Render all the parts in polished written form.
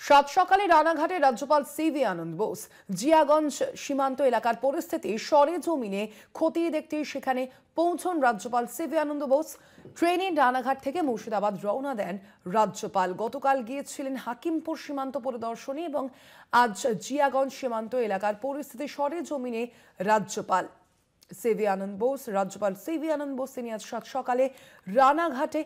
সাত সকালে রানাঘাটে রাজ্যপাল সিভি আনন্দ বোস জিয়াগঞ্জ সীমান্ত এলাকার পরিস্থিতি সরেজমিনে খতিয়ে দেখতে সেখানে পৌঁছন রাজ্যপাল সিভি আনন্দ বোস। ট্রেনে রানাঘাট থেকে মুর্শিদাবাদ রওনা দেন রাজ্যপাল। গতকাল গিয়েছিলেন হাকিমপুর সীমান্ত পরিদর্শনে এবং আজ জিয়াগঞ্জ সীমান্ত এলাকার পরিস্থিতি সরেজমিনে রাজ্যপাল সিভি আনন্দ বোস তিনি আজ সাত সকালে রানাঘাটে।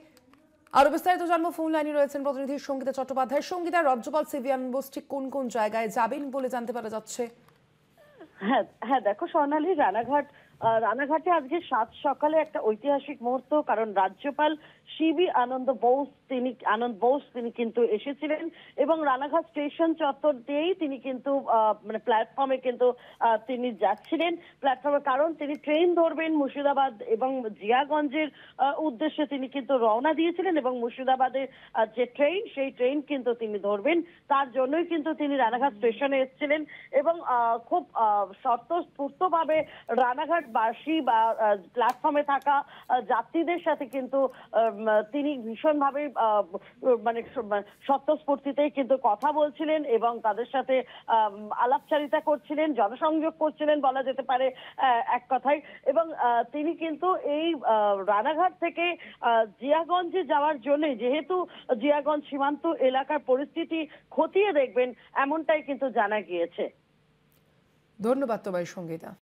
আরো বিস্তারিত জানবো, ফোন লাইনে রয়েছেন প্রতিনিধি সঙ্গীতা চট্টোপাধ্যায়। সঙ্গীতা, রাজ্যপাল সিভি আনন্দ বোস ঠিক কোন কোন জায়গায় যাবেন বলে জানতে পারা যাচ্ছে? হ্যাঁ হ্যাঁ, দেখো স্বর্ণালী, রানাঘাটে আজকে সাত সকালে একটা ঐতিহাসিক মুহূর্ত, কারণ রাজ্যপাল সিভি আনন্দ বোস তিনি কিন্তু এসেছিলেন এবং রানাঘাট স্টেশন চত্বর দিয়েই তিনি কিন্তু মানে প্ল্যাটফর্মে কিন্তু তিনি যাচ্ছিলেন প্ল্যাটফর্মে, কারণ তিনি ট্রেন ধরবেন মুর্শিদাবাদ এবং জিয়াগঞ্জের উদ্দেশ্যে তিনি কিন্তু রওনা দিয়েছিলেন এবং মুর্শিদাবাদের যে ট্রেন সেই ট্রেন কিন্তু তিনি ধরবেন, তার জন্যই কিন্তু তিনি রানাঘাট স্টেশনে এসেছিলেন এবং খুব স্বতঃস্ফূর্তভাবে রানাঘাটবাসী বা প্ল্যাটফর্মে থাকা যাত্রীদের সাথে কিন্তু তিনি ভীষণভাবে মানে স্বতঃস্ফূর্তিতেই কিন্তু কথা বলছিলেন এবং তাদের সাথে আলাপচারিতা করছিলেন, জনসংযোগ করছিলেন বলা যেতে পারে এক কথায়। এবং তিনি কিন্তু এই রানাঘাট থেকে জিয়াগঞ্জে যাওয়ার জন্য, যেহেতু জিয়াগঞ্জ সীমান্ত এলাকার পরিস্থিতি খতিয়ে দেখবেন এমনটাই কিন্তু জানা গিয়েছে। ধন্যবাদ তোমায় সঙ্গীতা।